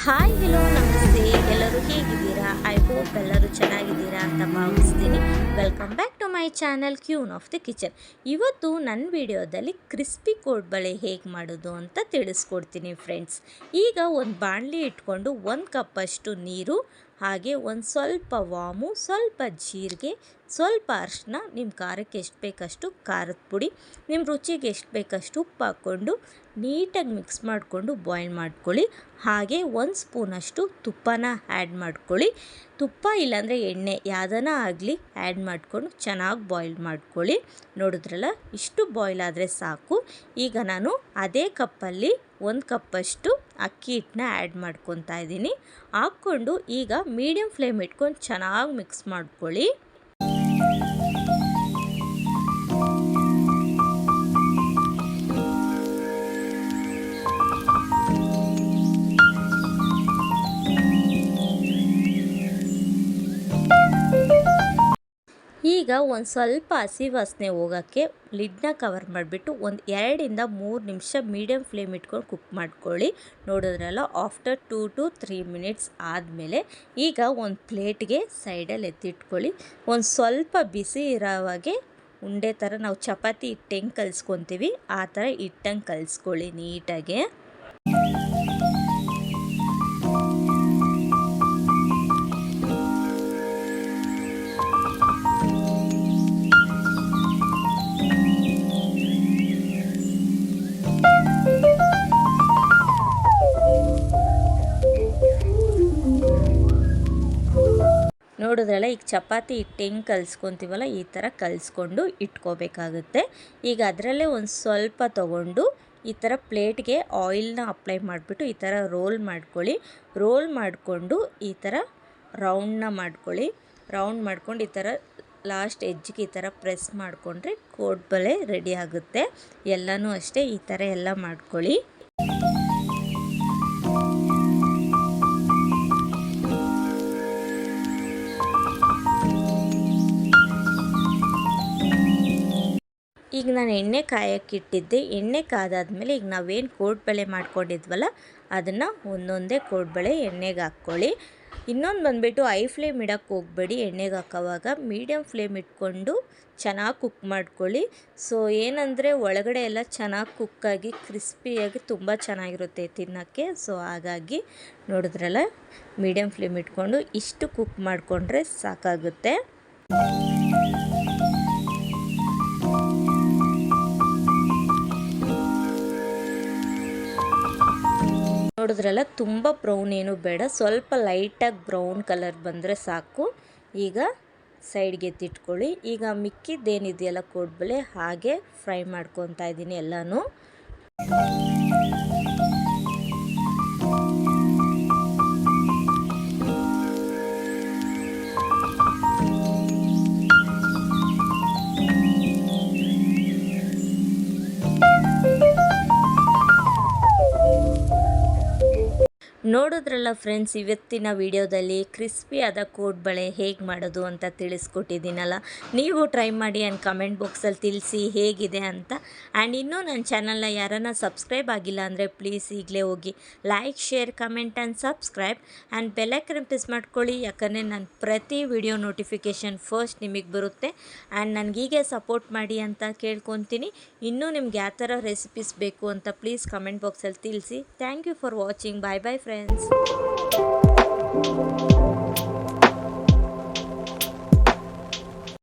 Hi hello ನಮಸ್ತೆ, ಎಲ್ಲರೂ ಹೇಗಿದ್ದೀರಾ? ಐ ಹೋಪ್ ಎಲ್ಲರೂ ಚೆನ್ನಾಗಿದ್ದೀರಾ ಅಂತ ಭಾವಿಸ್ತೀನಿ. Welcome back to my channel queen of the kitchen. ಇವತ್ತು ನನ್ನ ವಿಡಿಯೋದಲ್ಲಿ ಕ್ರಿಸ್ಪಿ ಕೋಡ್ಬಳೆ ಹೇಗೆ ಮಾಡೋದು ಅಂತ ತಿಳಿಸ್ಕೊಡ್ತೀನಿ ಫ್ರೆಂಡ್ಸ್. ಈಗ ಒಂದು ಬಾಣಲಿ ಇಟ್ಕೊಂಡು 1 ಕಪ್ಪಷ್ಟು ನೀರು, ಹಾಗೆ ಒಂದು ಸ್ವಲ್ಪ ವಾಮು, ಸ್ವಲ್ಪ ಜೀರಿಗೆ, ಸ್ವಲ್ಪ ಅರಿಶಿನ, ನಿಮ್ಮ ಖಾರಕ್ಕೆ ಎಷ್ಟು ಬೇಕಷ್ಟು ಖಾರದ ಪುಡಿ, ನಿಮ್ಮ ರುಚಿಗೆ ಎಷ್ಟು ಬೇಕಷ್ಟು ಉಪ್ಪು ಹಾಕ್ಕೊಂಡು ನೀಟಾಗಿ ಮಿಕ್ಸ್ ಮಾಡಿಕೊಂಡು ಬಾಯ್ಲ್ ಮಾಡ್ಕೊಳ್ಳಿ. ಹಾಗೆ 1 ಸ್ಪೂನಷ್ಟು ತುಪ್ಪನ ಆ್ಯಡ್ ಮಾಡ್ಕೊಳ್ಳಿ. ತುಪ್ಪ ಇಲ್ಲಾಂದರೆ ಎಣ್ಣೆ ಯಾವುದನ್ನ ಆಗಲಿ ಆ್ಯಡ್ ಮಾಡಿಕೊಂಡು ಚೆನ್ನಾಗಿ ಬಾಯ್ಲ್ ಮಾಡ್ಕೊಳ್ಳಿ. ನೋಡಿದ್ರಲ್ಲ, ಇಷ್ಟು ಬಾಯ್ಲ್ ಆದರೆ ಸಾಕು. ಈಗ ನಾನು ಅದೇ ಕಪ್ಪಲ್ಲಿ 1 ಕಪ್ಪಷ್ಟು ಅಕ್ಕಿ ಹಿಟ್ಟನ್ನ ಆ್ಯಡ್ ಮಾಡ್ಕೊತಾ ಇದ್ದೀನಿ. ಹಾಕ್ಕೊಂಡು ಈಗ ಮೀಡಿಯಮ್ ಫ್ಲೇಮ್ ಇಟ್ಕೊಂಡು ಚೆನ್ನಾಗಿ ಮಿಕ್ಸ್ ಮಾಡ್ಕೊಳ್ಳಿ. ಈಗ ಒಂದು ಸ್ವಲ್ಪ ಹಸಿ ವಾಸನೆ ಹೋಗೋಕ್ಕೆ ಲಿಡ್ನ ಕವರ್ ಮಾಡಿಬಿಟ್ಟು ಒಂದು 2 to 3 ನಿಮಿಷ ಮೀಡಿಯಮ್ ಫ್ಲೇಮ್ ಇಟ್ಕೊಂಡು ಕುಕ್ ಮಾಡ್ಕೊಳ್ಳಿ. ನೋಡಿದ್ರಲ್ಲ, ಆಫ್ಟರ್ 2 to 3 ಮಿನಿಟ್ಸ್ ಆದಮೇಲೆ ಈಗ ಒಂದು ಪ್ಲೇಟ್ಗೆ ಸೈಡಲ್ಲಿ ಎತ್ತಿಟ್ಕೊಳ್ಳಿ. ಒಂದು ಸ್ವಲ್ಪ ಬಿಸಿ ಇರೋವಾಗೆ ಉಂಡೆ ಥರ ನಾವು ಚಪಾತಿ ಹಿಟ್ಟು ಹೆಂಗೆ ಕಲಿಸ್ಕೊತೀವಿ ಆ ಥರ ಹಿಟ್ಟಂಗೆ ಕಲಿಸ್ಕೊಳ್ಳಿ ನೀಟಾಗೆ. ನೋಡಿದ್ರಲ್ಲ, ಈಗ ಚಪಾತಿ ಹಿಟ್ಟು ಹೆಂಗೆ ಕಲಿಸ್ಕೊತೀವಲ್ಲ ಈ ಥರ ಕಲಿಸ್ಕೊಂಡು ಇಟ್ಕೋಬೇಕಾಗುತ್ತೆ. ಈಗ ಅದರಲ್ಲೇ ಒಂದು ಸ್ವಲ್ಪ ತೊಗೊಂಡು ಈ ಥರ ಪ್ಲೇಟ್ಗೆ ಆಯಿಲ್ನ ಅಪ್ಲೈ ಮಾಡಿಬಿಟ್ಟು ಈ ಥರ ರೋಲ್ ಮಾಡ್ಕೊಳ್ಳಿ. ರೋಲ್ ಮಾಡಿಕೊಂಡು ಈ ಥರ ರೌಂಡ್ನ ಮಾಡ್ಕೊಳ್ಳಿ. ರೌಂಡ್ ಮಾಡ್ಕೊಂಡು ಈ ಥರ ಲಾಸ್ಟ್ ಎಡ್ಜ್ಗೆ ಈ ಥರ ಪ್ರೆಸ್ ಮಾಡಿಕೊಂಡ್ರೆ ಕೋಡ್ಬಳೆ ರೆಡಿ ಆಗುತ್ತೆ. ಎಲ್ಲನೂ ಅಷ್ಟೇ ಈ ಥರ ಎಲ್ಲ ಮಾಡ್ಕೊಳ್ಳಿ. ಈಗ ನಾನು ಎಣ್ಣೆ ಕಾಯಕ್ಕಿಟ್ಟಿದ್ದೆ. ಎಣ್ಣೆ ಕಾದಾದ್ಮೇಲೆ ಈಗ ನಾವೇನು ಕೋಡ್ಬಳೆ ಮಾಡ್ಕೊಂಡಿದ್ವಲ್ಲ ಅದನ್ನು ಒಂದೊಂದೇ ಕೋಡ್ಬಳೆ ಎಣ್ಣೆಗೆ ಹಾಕ್ಕೊಳ್ಳಿ. ಇನ್ನೊಂದು ಬಂದುಬಿಟ್ಟು ಐ ಫ್ಲೇಮ್ ಇಡೋಕ್ಕೆ ಹೋಗಬೇಡಿ. ಎಣ್ಣೆಗೆ ಹಾಕೋವಾಗ ಮೀಡಿಯಮ್ ಫ್ಲೇಮ್ ಇಟ್ಕೊಂಡು ಚೆನ್ನಾಗಿ ಕುಕ್ ಮಾಡ್ಕೊಳ್ಳಿ. ಸೊ ಏನಂದರೆ ಒಳಗಡೆ ಎಲ್ಲ ಚೆನ್ನಾಗಿ ಕುಕ್ಕಾಗಿ ಕ್ರಿಸ್ಪಿಯಾಗಿ ತುಂಬ ಚೆನ್ನಾಗಿರುತ್ತೆ ತಿನ್ನೋಕ್ಕೆ. ಸೊ ಹಾಗಾಗಿ ನೋಡಿದ್ರಲ್ಲ, ಮೀಡಿಯಮ್ ಫ್ಲೇಮ್ ಇಟ್ಕೊಂಡು ಇಷ್ಟು ಕುಕ್ ಮಾಡಿಕೊಂಡ್ರೆ ಸಾಕಾಗುತ್ತೆ. ನೋಡಿದ್ರಲ್ಲ, ತುಂಬ ಬ್ರೌನ್ ಏನು ಬೇಡ, ಸ್ವಲ್ಪ ಲೈಟಾಗಿ ಬ್ರೌನ್ ಕಲರ್ ಬಂದರೆ ಸಾಕು. ಈಗ ಸೈಡ್ಗೆ ಎತ್ತಿಟ್ಕೊಳ್ಳಿ. ಈಗ ಮಿಕ್ಕಿದ್ದೇನಿದೆಯಲ್ಲ ಕೋಡ್ಬಳೆ ಹಾಗೆ ಫ್ರೈ ಮಾಡ್ಕೊತಾ ಇದ್ದೀನಿ ಎಲ್ಲನೂ. ನೋಡಿದ್ರಲ್ಲ ಫ್ರೆಂಡ್ಸ್, ಇವತ್ತಿನ ವಿಡಿಯೋದಲ್ಲಿ ಕ್ರಿಸ್ಪಿ ಆದ ಕೋಡ್ಬಳೆ ಹೇಗೆ ಮಾಡೋದು ಅಂತ ತಿಳಿಸ್ಕೊಟ್ಟಿದ್ದೀನಲ್ಲ. ನೀವು ಟ್ರೈ ಮಾಡಿ ಆ್ಯಂಡ್ ಕಮೆಂಟ್ ಬಾಕ್ಸಲ್ಲಿ ತಿಳಿಸಿ ಹೇಗಿದೆ ಅಂತ. ಆ್ಯಂಡ್ ಇನ್ನೂ ನನ್ನ ಚಾನಲ್ನ ಯಾರನ್ನ ಸಬ್ಸ್ಕ್ರೈಬ್ ಆಗಿಲ್ಲ ಅಂದರೆ ಪ್ಲೀಸ್ ಈಗಲೇ ಹೋಗಿ like, share, comment and subscribe and bell icon press ಮಾಡ್ಕೊಳ್ಳಿ. ಯಾಕಂದರೆ ನಾನು ಪ್ರತಿ ವಿಡಿಯೋ ನೋಟಿಫಿಕೇಷನ್ ಫಸ್ಟ್ ನಿಮಗೆ ಬರುತ್ತೆ. ಆ್ಯಂಡ್ ನನಗೀಗೆ ಸಪೋರ್ಟ್ ಮಾಡಿ ಅಂತ ಕೇಳ್ಕೊತೀನಿ. ಇನ್ನೂ ನಿಮ್ಗೆ ಯಾವ ಥರ ರೆಸಿಪೀಸ್ ಬೇಕು ಅಂತ ಪ್ಲೀಸ್ ಕಮೆಂಟ್ ಬಾಕ್ಸಲ್ಲಿ ತಿಳಿಸಿ. Thank you for watching. Bye bye friends.